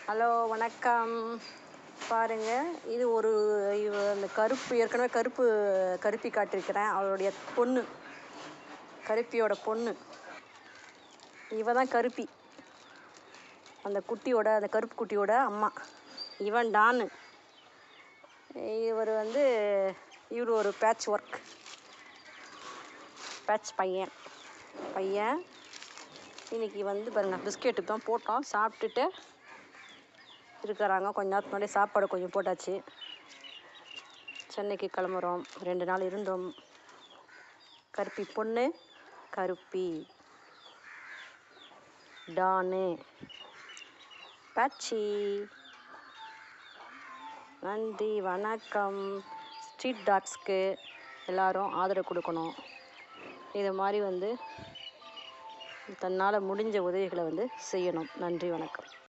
Hello வணக்கம். பாருங்கள், இது அந்த ஏற்கனவே கருப்பி காட்டியிருக்கிறேன். அவளுடைய பொண்ணு, கருப்பியோட பொண்ணு. இவ தான் கருப்பி, அந்த கருப்பு குட்டியோட அம்மா. இவன் டானு. இவர் இவர் ஒரு பேட்ச் பையன். இன்றைக்கி பாருங்கள், பிஸ்கெட்டு தான் போட்டோம், சாப்பிட்டுட்டு இருக்கிறாங்க. கொஞ்ச நேரத்துக்கு முன்னாடி சாப்பாடு கொஞ்சம் போட்டாச்சு. சென்னைக்கு கிளம்புறோம், 2 நாள் இருந்தோம். கருப்பி பொண்ணு, கருப்பி டானு, பேட்சி. நன்றி, வணக்கம். ஸ்ட்ரீட் டாக்ஸ்க்கு எல்லோரும் ஆதரவு கொடுக்கணும். இது மாதிரி தன்னால் முடிஞ்ச உதவிகளை செய்யணும். நன்றி, வணக்கம்.